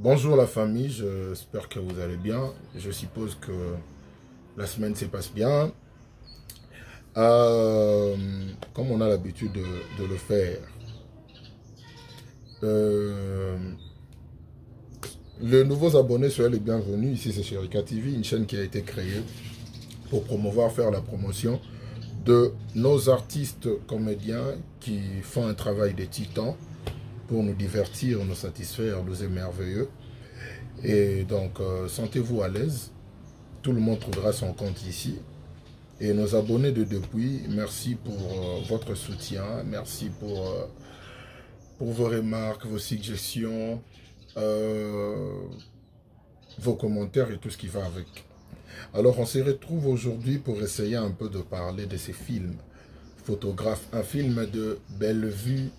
Bonjour la famille, j'espère que vous allez bien. Je suppose que la semaine se passe bien. Comme on a l'habitude de le faire. Euh, les nouveaux abonnés, soyez les bienvenus. Ici c'est Sherika TV, une chaîne qui a été créée pour faire la promotion de nos artistes comédiens qui font un travail de titan pour nous divertir, nous satisfaire, nous émerveiller. Et donc, sentez-vous à l'aise. Tout le monde trouvera son compte ici. Et nos abonnés de depuis, merci pour votre soutien. Merci pour vos remarques, vos suggestions, vos commentaires et tout ce qui va avec. Alors, on se retrouve aujourd'hui pour essayer un peu de parler de ces films. Photographe, un film de Bellevue,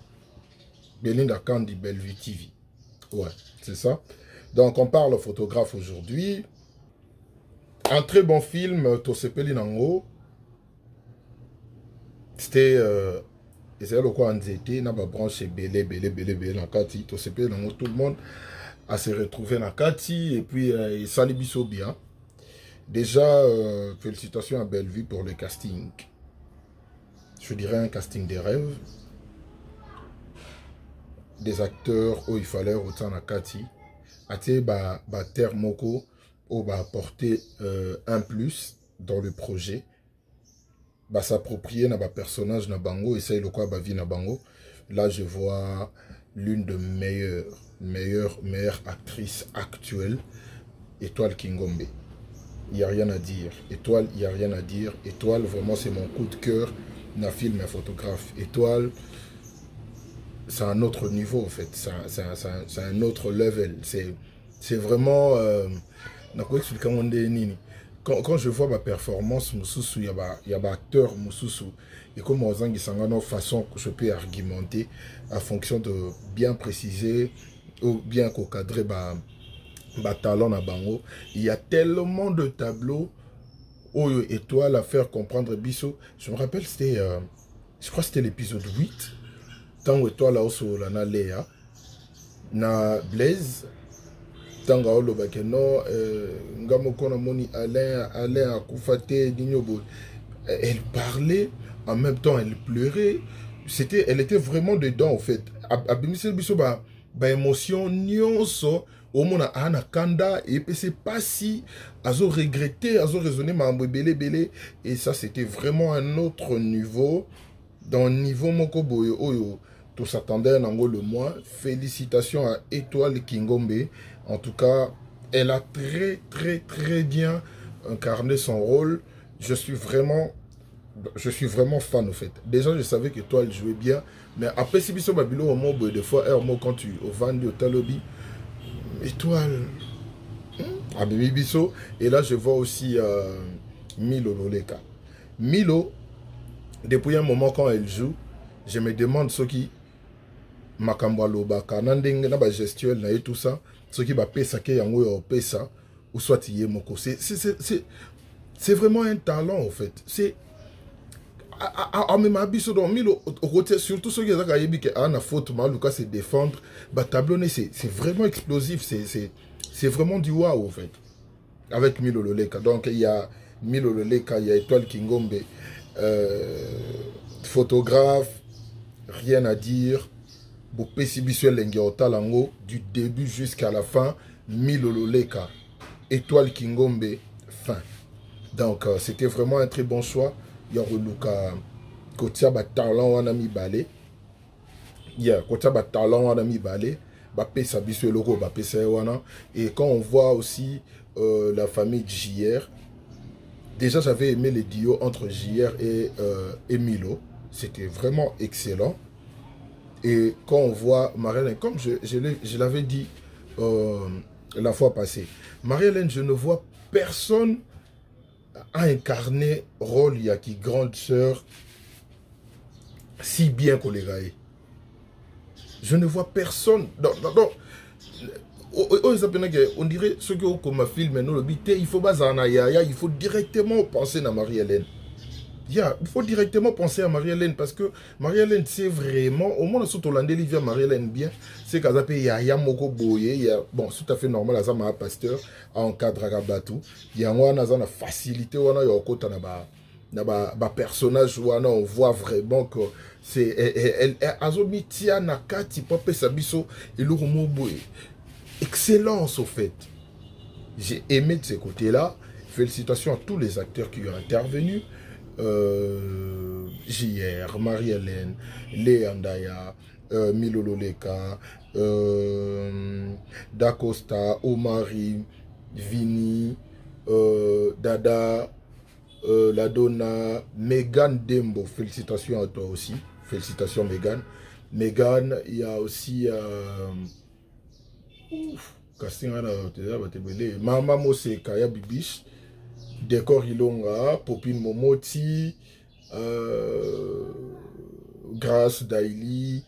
Belinda Kandi, Bellevue TV. Ouais, c'est ça. Donc, on parle photographe aujourd'hui. Un très bon film, Tosepeli Nango. C'était le quoi en été, n'a pas branché belé, Nakati. Tosepeli Nango, tout le monde a se retrouvé Nakati. Et puis, il s'allait bien. Déjà, félicitations à Bellevue pour le casting. Je dirais un casting des rêves. Des acteurs où il fallait autant Nakati. Ate ba terre moko ou ba apporter un plus dans le projet, ba s'approprier na ba personnage na bango, essaye le quoi ba vie na bango. Là je vois l'une de meilleures actrices actuelles, Étoile Kingombe. Il n'y a rien à dire. Étoile, il n'y a rien à dire. Étoile, vraiment c'est mon coup de cœur na film et photographe. Étoile, c'est un autre niveau en fait, c'est un autre level, c'est vraiment quand je vois ma performance il y a acteur et comme on façon que je peux argumenter à fonction de bien préciser ou bien cadrer talent à bango. Il y a tellement de tableaux où Étoile à faire comprendre Bisso. Je me rappelle c'était je crois que c'était l'épisode 8. Tant Étoile aussi la Léa na Blaise tanga olo bakeno ngamoko na moni Alain akufate dinyobo. Elle parlait en même temps elle pleurait, elle était vraiment dedans en fait. Abimisel biso ba émotion nyonso omona ana kanda et puis c'est pas si azo regretter azo raisonner mambo belé et ça c'était vraiment un autre niveau. Dans le niveau moko boye oyo tout s'attendait en le mois. Félicitations à Étoile Kingombe. En tout cas, elle a très bien incarné son rôle. Je suis vraiment fan en fait. Déjà, je savais qu'Étoile jouait bien. Mais après, si biso babilo au mot de fois, quand tu au vendu au talobi, Étoile, ah bébé biso. Et là, je vois aussi Milo Loleka. Milo, depuis un moment quand elle joue, je me demande ce qui makambo lobaka nandenge na ba gestuelle na et tout ça, ce qui va pesa ke yango yo pesa ou soit yé moko. C'est vraiment un talent en fait. C'est a même abiso dans Milo surtout ceux qui ont yebi que ana faute maluka se défendre, ba tableau c'est vraiment explosif, c'est vraiment du waouh en fait. Avec Milo Loleka. Donc il y a Milo Loleka, il y a Étoile Kingombe, photographe, rien à dire. Du début jusqu'à la fin, Milo Loleka, Étoile Kingombe, fin. Donc c'était vraiment un très bon choix. Il y a Luka Kotia Batalan Wanami Balé. Il y a Kotia Batalan Wanami Balé. Bapesa Bisu Logo Bapesa Wana. Et quand on voit aussi la famille JR, déjà j'avais aimé les duos entre JR et Milo. C'était vraiment excellent. Et quand on voit Marie-Hélène, comme je l'avais dit la fois passée, Marie-Hélène, je ne vois personne à incarner rôle Yaki grande sœur si bien qu'on les gagne. Je ne vois personne. On dirait ceux qui ont comme un film, il faut directement penser à Marie-Hélène. Il faut directement penser à Marie-Hélène parce que Marie-Hélène, c'est vraiment, au moins, surtout Hollandais, il vient Marie-Hélène bien. C'est qu'à il y a Moko Boye, bon, c'est tout à fait normal, à ma pasteur, à encadrer à Batou. Il y a une facilité, il y a un personnage où on voit vraiment que c'est. Elle a mis Tiana Kati, Papa Sabiso, et le Boye. Excellence, au fait. J'ai aimé de ce côté-là. Félicitations à tous les acteurs qui ont intervenu. JR, Marie-Hélène, Léandaya, Milololeka, Dacosta, Omari, Vini, Dada, Ladonna, Megan Dembo. Félicitations à toi aussi. Félicitations Megan. Megan, il y a aussi Mama Mose Kaya Bibish. Décor Ilonga, Popine Momoti, Grace Daily,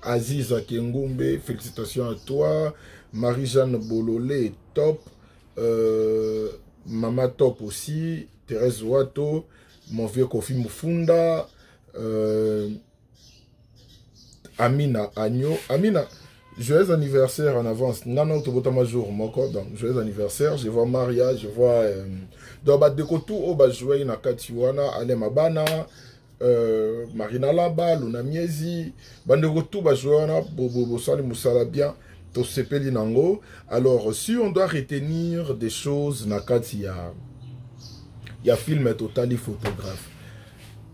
Aziz Akengumbe, félicitations à toi. Marie-Jeanne Bololé, top. Mama Top aussi. Thérèse Wato, mon vieux Kofi Mufunda. Amina Agno. Amina, joyeux anniversaire en avance. Non, jour, donc joyeux anniversaire. Je vois Maria, je vois. Donc, de côté, on va jouer na Katiwana, Alema Bana, Marina Laba, Luna Miezi. De côté, on va jouer na Bobo Sali Moussala bien, Tosepeli Nango. Alors, si on doit retenir des choses, na Katia, il y a film total photographe.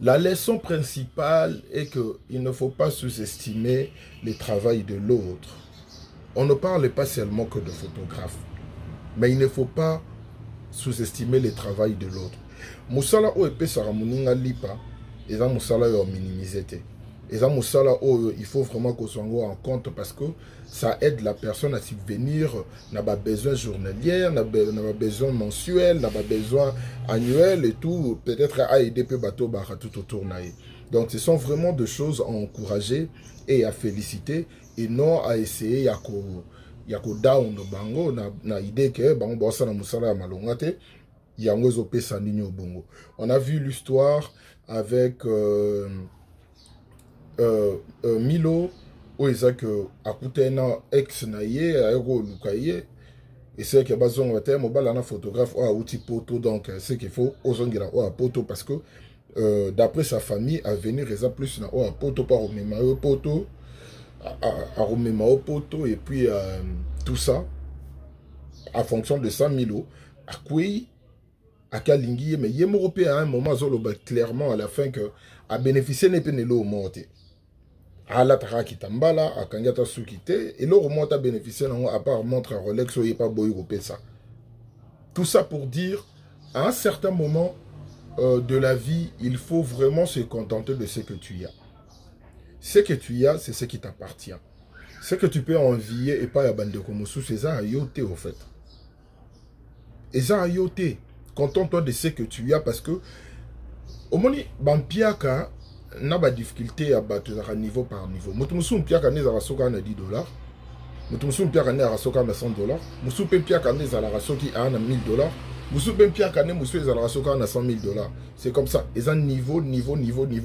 La leçon principale est qu'il ne faut pas sous-estimer le travail de l'autre. On ne parle pas seulement que de photographe, mais il ne faut pas sous-estimer le travail de l'autre. Moussala o epe saramuninga lipa, et ça moussala yo minimiser. Et ça moussala o il faut vraiment qu'on soit en compte parce que ça aide la personne à subvenir, n'a pas besoin journalier, n'a pas besoin mensuel, n'a pas besoin annuel et tout, peut-être à aider peu bateau tout autour naï. Donc ce sont vraiment des choses à encourager et à féliciter et non à essayer yako down bango na idée que bango bossa na musala malongate yango pesa nini bongo. On a vu l'histoire avec Milo où Isaac a coûté un ex naïe aéro lukaye et c'est que bazon va ter mobile na photographe ou outil poto donc c'est qu'il faut ozongela ou poto parce que d'après sa famille à venir raison plus na ou poto par au même poto à poto et puis tout ça en fonction de 100 000 à quoi à Kalingi mais yem européen à un moment zoloba clairement à la fin que a bénéficié n'est pas au monté à la Taraki Tambala, à Kanyata Sukite, et le remonte à bénéficier à part montre à Rolex, ou pas boy ça. Tout ça pour dire, à un certain moment de la vie, il faut vraiment se contenter de ce que tu as. Ce que tu as, c'est ce qui t'appartient. Ce que tu peux envier et pas à bande comme c'est ça à yoté au fait. Et ça à yoté. Contente-toi de ce que tu as parce que au moins, Bampiaka, n'a pas de difficulté à battre niveau par niveau. Moutoumsou Piaka n'est à Soka à 10 $. Moutoumsou Piaka n'est à Soka à 100 $. Moussou Piaka n'est à la Soki à 1000 $. Moussou Piaka n'est à la Soka à 100 000 $. C'est comme ça. Et ça, niveau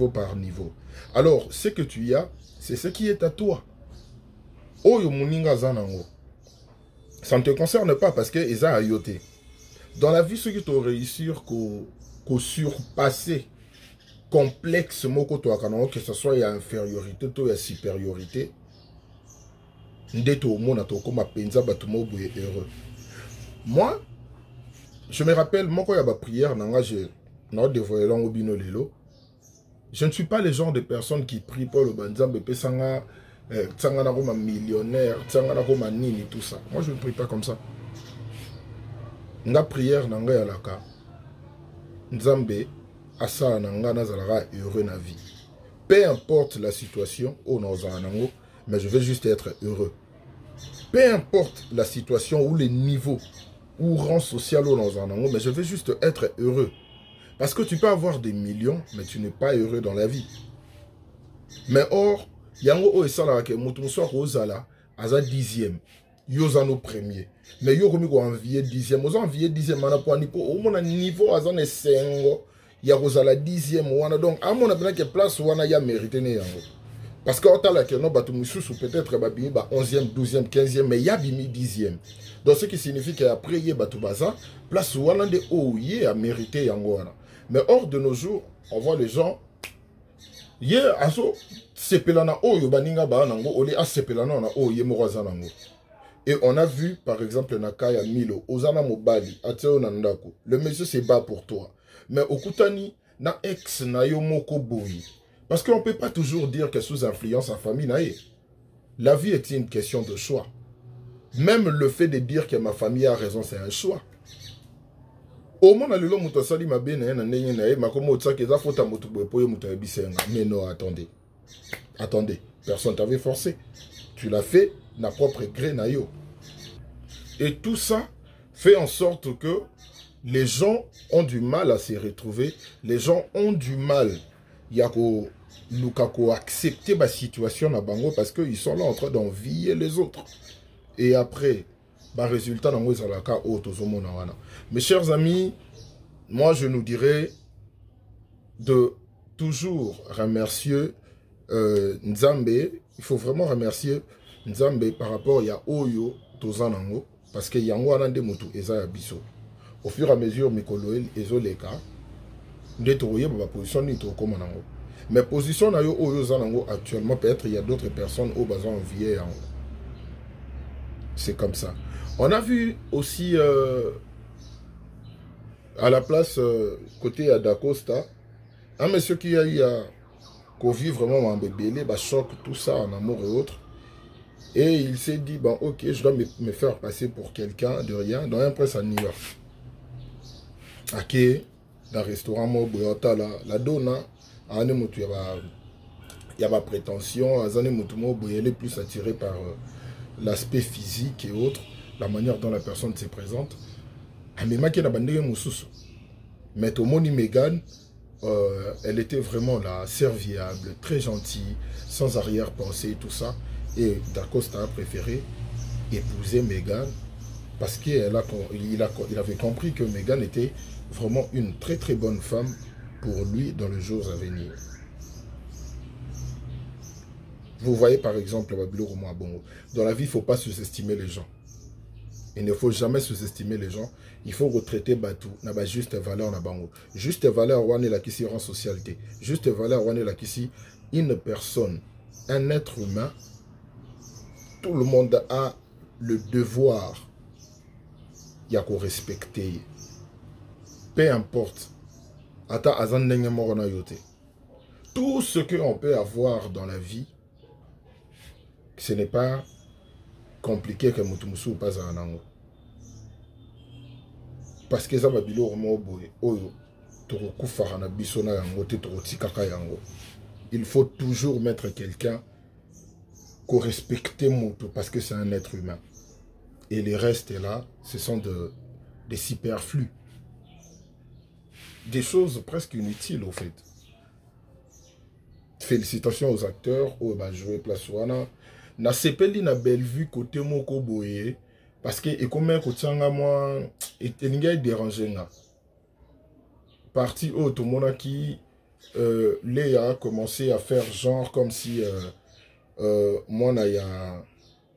par niveau. Alors, ce que tu as, c'est ce qui est à toi. Oyo Mouninga Zanango. Ça ne te concerne pas parce que Eza a yoté. Dans la vie, ce qui te réussir qu'au surpasser complexe moko to akana que ce soit ya infériorité to ya supériorité ndeto mona to koma penza batu mo boye heureux. Moi je me rappelle moko ya ba prière nanga je na dévoiler au bino lelo. Je ne suis pas le genre de personne qui prie pour le banzambe pesanga tsanga na koma millionnaire tsanga na koma nini tout ça. Moi je ne prie pas comme ça. Nga prière nanga ya laka nzambe asa nanga zalera heureux na vie. Peu importe la situation, mais je veux juste être heureux. Peu importe la situation ou les niveaux ou rang social mais je veux juste être heureux. Parce que tu peux avoir des millions, mais tu n'es pas heureux dans la vie. Mais or, yango o esala ke mutu so kozala aza 10e. Yozano premier. Mais yo komi ko envier 10e. Ozo envier 10e mana po ani po au mona niveau azane sengo ya kozala 10e wana donc a mona bena ke place wana ya mérité ne yango. Parce que otala ke no batu mususu peut-être ba bimi ba 11e, 12e, 15e mais ya bimi 10e. Donc ce qui signifie que après ye batu baza place wana de o ye a mérité yango wana. Mais hors de nos jours, on voit les gens ye aso sepelana oyo baninga ba nango oli a sepelana na o ye moraza nango. Et on a vu, par exemple, Nakaya Milo, Ozana Mobali, Ateo Nandako. Le monsieur se bat pour toi. Mais Okutani, na ex na yo moko boui. Parce qu'on ne peut pas toujours dire que sous influence en famille nae. La vie est une question de choix. Même le fait de dire que ma famille a raison, c'est un choix. Au moins, le long sali ma bene na nenye nae, ma komo tsake za fota motu boepoye muta bisenga. Mais non, attendez. Attendez, personne t'avait forcé. Tu l'as fait na propre gré na yo. Et tout ça fait en sorte que les gens ont du mal à se retrouver. Les gens ont du mal yako lukako accepter ma situation na bango parce qu'ils sont là en train d'envier les autres. Et après, bah résultat dans zalaka autozomo na wana. Mes chers amis, moi je nous dirais de toujours remercier Nzambe. Il faut vraiment remercier Nzambe par rapport à Oyo Tozanango parce que yango anande mutu eza ya biso. Au fur et à mesure mikoloel ezoleka ndetoye ba position ni to comme nango. Mais position na yo Oyo Zanango actuellement peut-être il y a d'autres personnes au besoin envier yango. C'est comme ça. On a vu aussi à la place côté Adacosta un monsieur qui a eu qu'on vit vraiment en bébé, bah choc, tout ça en amour et autres. Et il s'est dit, bon, ok, je dois me faire passer pour quelqu'un de rien, dans un presse à New York. Ok, dans le restaurant, la donna, il y a ma prétention, elle est plus attirée par l'aspect physique et autres, la manière dont la personne se présente. Mais au moni Megan, elle était vraiment là, serviable, très gentille, sans arrière-pensée, tout ça. Et Dacosta a préféré épouser Megan parce qu'il avait compris que Megan était vraiment une très très bonne femme pour lui dans les jours à venir. Vous voyez par exemple, dans la vie, il ne faut pas sous-estimer les gens. Il ne faut jamais sous-estimer les gens. Il faut retraiter Batou. N'a pas juste valeur na bango. Juste valeur ouane la qui rend socialité. Juste valeur ouane la qui une personne, un être humain. Tout le monde a le devoir y'a qu'au respecter. Peu importe. Ata azan nenge morona yote. Tout ce qu'on peut avoir dans la vie, ce n'est pas compliqué que Moutumusu pas à Anango. Parce que ça va bilo oyo toroku farana bisona yango te toroti kaka yango. Il faut toujours mettre quelqu'un qu'on respecte Moutou parce que c'est un être humain. Et les restes là, ce sont des superflus. Des choses presque inutiles au fait. Félicitations aux acteurs, au joué place wana. Na sepeli na belle vue côté moko boye parce que et comme kotanga moi et linga dérangé nga. Parti au tout monde qui Léa a commencé à faire genre comme si moi il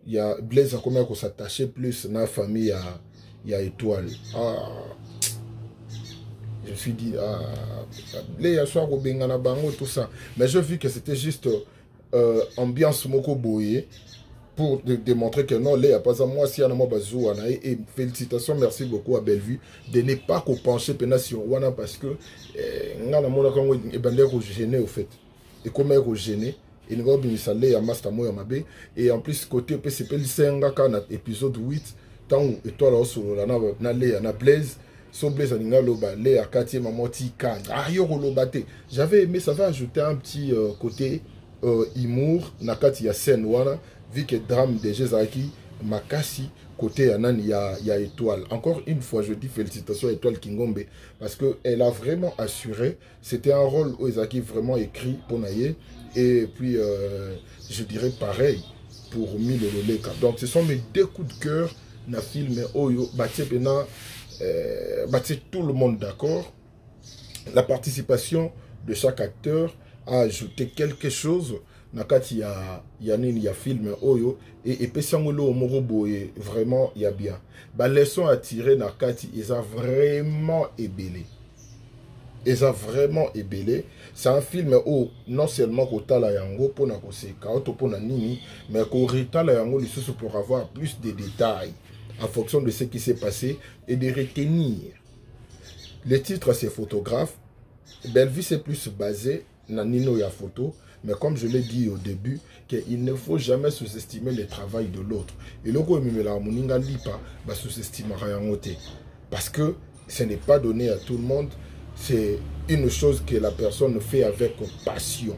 y a Blaise a commencé à s'attacher plus na famille il y a étoile. Je me suis dit Léa soit au bengana bango tout ça mais je vis que c'était juste ambiance moko boye pour démontrer que non, Léa pas à moi si moi bazou et félicitations, merci beaucoup à Bellevue de ne pas qu'on pencher sur Wana parce que ngana mona kango e bandeko gêné au fait et comme est gêné et nous avons Léa master moya mabe et en plus côté PCP lisenga kana épisode 8 tant étoile au solo na Léa na Blaise so Blaise aninga loba Léa quartier mamoti kan ayo lobate j'avais aimé ça va ajouter un petit côté humour nakati ya scène wana vu que drame de Jézaki makasi côté anani ya étoile. Encore une fois je dis félicitations à Étoile Kingombe parce que elle a vraiment assuré, c'était un rôle où Ezaki vraiment écrit pour Naye et puis je dirais pareil pour Mille Loleka. Donc ce sont mes deux coups de cœur na film Oyo, batie tout le monde d'accord. La participation de chaque acteur a ajouté quelque chose. Nakati ya film Oyo et pesangolo morobo vraiment il y a bien. Ba leçon à tirer nakati ils a vraiment ébélé. Ils a vraiment ébélé. C'est un film où non seulement kotala yango pona koseka auto pona nini mais ko retala yango lisusu pour avoir plus de détails en fonction de ce qui s'est passé et de retenir. Le titre c'est Photographe. Bellevue c'est plus basé na nino ya photo, mais comme je l'ai dit au début, qu'il ne faut jamais sous-estimer le travail de l'autre. Et le coup la moninga lipa ba sous-estimera yangote parce que ce n'est pas donné à tout le monde. C'est une chose que la personne fait avec passion.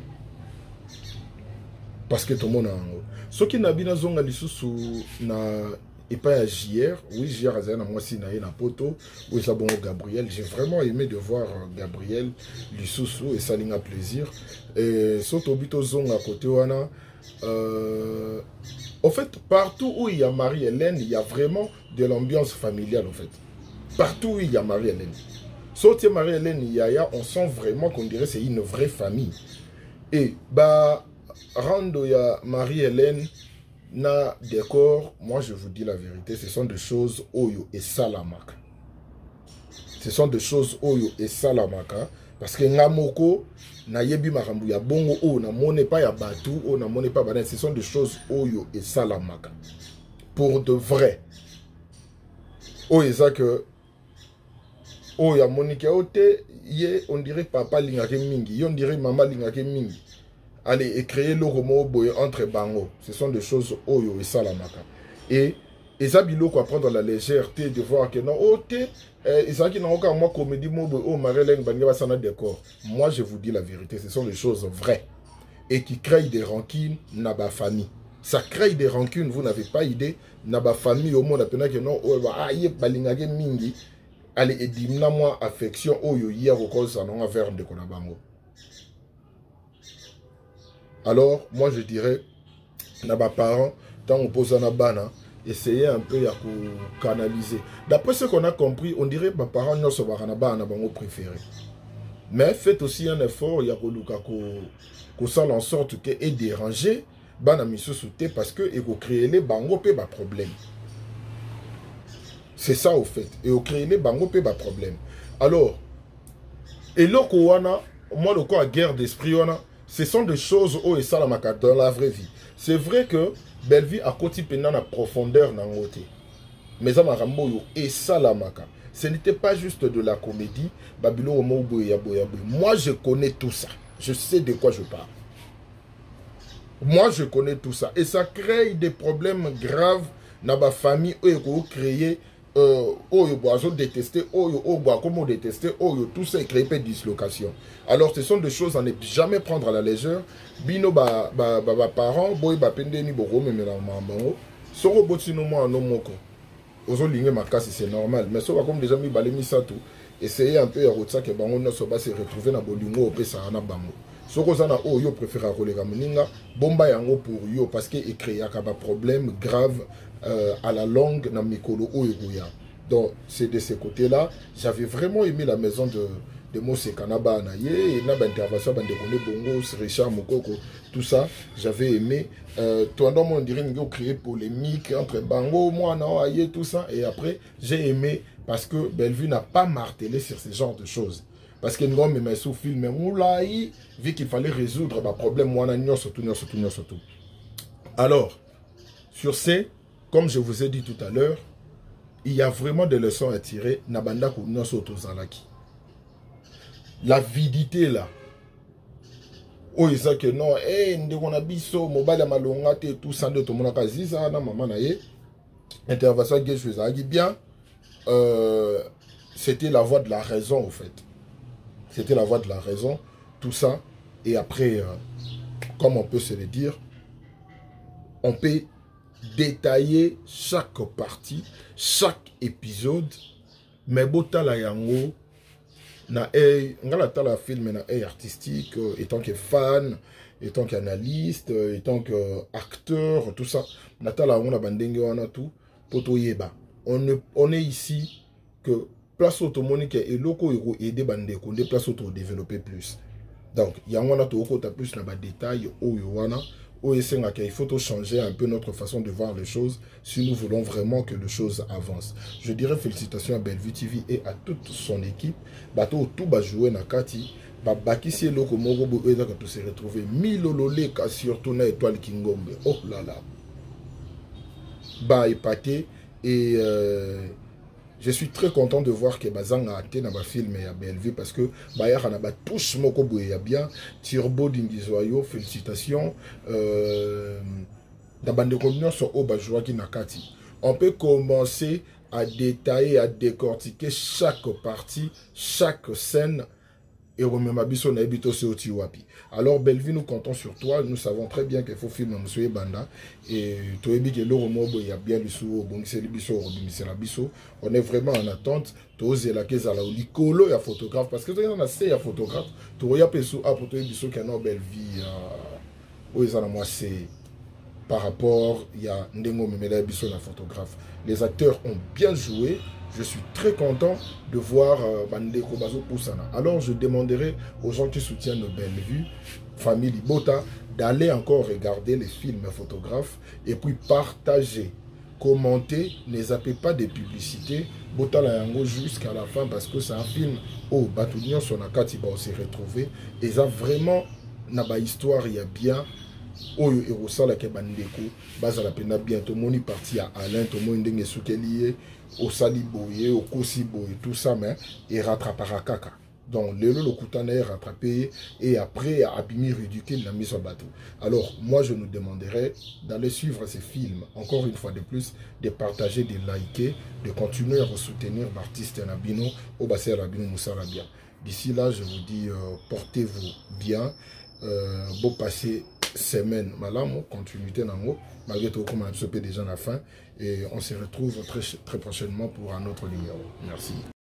Parce que tout le monde a un. Ce qui n'a pas zonga lisusu na et pas à JR, oui JR a moi si na na poto, oui ça bon Gabriel, j'ai vraiment aimé de voir Gabriel lisusu et ça linga plaisir. Et surtout bito zonga à côté wana en fait partout où il y a Marie-Hélène, il y a vraiment de l'ambiance familiale en fait. Partout où il y a Marie-Hélène. Sauf Marie-Hélène Yaya, on sent vraiment qu'on dirait c'est une vraie famille. Et bah rando ya Marie-Hélène na décor, moi je vous dis la vérité, ce sont des choses Oyo et Salamaka. Ce sont des choses Oyo et Salamaka parce que Ngamoko na yebi marambu ya bongo o na mone pas ya batu o na mone pas banen, ce sont des choses Oyo et Salamaka. Pour de vrai. Oyo ça que oh ya Monique ote ye on dirait papa lingake mingi, on dirait maman lingake mingi. Allez et créer le romo boye entre bango. Ce sont des choses oyo et salamaka. Et ça biloko à prendre la légèreté de voir que non ote et ça qui n'a aucun moi comédie mo oh Marie-Hélène bangeba sana décor. Moi je vous dis la vérité, ce sont des choses vraies et qui créent des rancunes na ba famille. Ça crée des rancunes, vous n'avez pas idée na ba famille au monde appena que non oh ba aye balingake mingi. Allez, et dis-moi moi affection oyo hier au cause ça non vers de konabango. Alors moi je dirais naba parents tant on pose na bana essayez un peu à canaliser. D'après ce qu'on a compris, on dirait que mes parents ne sont pas bana bango préféré. Mais faites aussi un effort ya ko ça en sorte que est dérangé bana miso souté parce que et ko créer les bango pe ba problème. C'est ça au fait. Et au créer les bango pe ba problème. Alors, et là moi le quoi guerre d'esprit ce sont des choses où et ça dans la vraie vie. C'est vrai que Bellevue a côté pendant la profondeur dans côté. Mais ça m'a et ça la maka. Ce n'était pas juste de la comédie. Moi je connais tout ça. Je sais de quoi je parle. Moi je connais tout ça. Et ça crée des problèmes graves dans ma famille où créer oyo détester oyo comment détester oyo tout ça est créé par dislocation. Alors ce sont des choses à ne jamais prendre à la légère. Bino ba parents boy ba pendeni boko memela mambo soro botino mo no moko ozo linge makasi c'est normal mais so ba comme déjà mi balemi ça tout essayer un peu ya rotsa que bango no so ba se retrouver na bolingo opesa na bango soko zana oyo préfère kolega moninga bomba yango pour yo parce que il crée un problème grave à la longue na mikolo oyoya. Donc c'est de ce côté là j'avais vraiment aimé la maison de Mose Kanaba na ye na ba intervention ba ndekone bongo Richard Mokoko tout ça j'avais aimé toi on dirait ngo créer polémique entre bango moi non aye tout ça et après j'ai aimé parce que Bellevue n'a pas martelé sur ce genre de choses parce que nous même sous film moulaï vu qu'il fallait résoudre ba problème moi na surtout. Alors sur ce comme je vous ai dit tout à l'heure, il y a vraiment des leçons à tirer. Nabanda la vidité là. Oh, il sait que non, on a biso, mobile à malongate, tout ça de tout le monde a dit ça, maman naïe. Intervention que je faisais bien. C'était la voix de la raison, en fait. C'était la voix de la raison, tout ça. Et après, comme on peut se le dire, on peut détailler chaque partie, chaque épisode, mais bota la yango na ngala ta la film na artistique étant que fan en tant qu'analyste, en tant qu'acteur, tout ça. Natala, on a bandenge, on a tout. Poto yeba. On est ici que place automonique et loko aider bandeko, des places auto développer plus. Donc, il y a un autre plus dans les détails, il faut changer un peu notre façon de voir les choses si nous voulons vraiment que les choses avancent. Je dirais félicitations à Bellevue TV et à toute son équipe. Bateau tout va jouer na kati. Baki si loko morobo eza ka se retrouver milolole ka surtout na étoile Kingombe. Oh là là. Ba épaté et je suis très content de voir que Bazang a été dans ma film et à Bellevue parce que Bayar a ba touche moko boye ya bien Turbo Dingizoyo félicitations da bande communion sur Obajoa qui nakati. On peut commencer à détailler, à décortiquer chaque partie, chaque scène. Et alors Bellevue, nous comptons sur toi. Nous savons très bien qu'il faut filmer M. Banda. Et on est vraiment en attente. Il y a photographe. Parce que tu as assez de photographes. Tu as Bellevue. Par rapport, il y a Ndengo Memela Bisso, la photographe. Les acteurs ont bien joué. Je suis très content de voir Bandeko Bazo Poussana. Alors, je demanderai aux gens qui soutiennent Bellevue, famille Libota, d'aller encore regarder les films photographes et puis partager, commenter, ne zappez pas des publicités. Bota la yango jusqu'à la fin parce que c'est un film où Batounion Sonakati va se retrouver. Et ça vraiment, n'a histoire, il y a bien. Oyo erosala ke bandeko bazala pena bientôt moni parti à Alain tomo ndenge sukelié au saliboye au kosiboye tout ça mais et rattrapera kaka donc le kutana est rattrapé et après abimi ridicule la mise au bateau. Alors moi je nous demanderai d'aller suivre ces films encore une fois de plus, de partager, de liker, de continuer à soutenir l'artiste Nabino au bassin Rabino Moussa Rabia. D'ici là je vous dis portez-vous bien, beau passer semaine malam continuité nango malgré tout comme on a déjà la fin et on se retrouve très prochainement pour un autre numéro. Merci.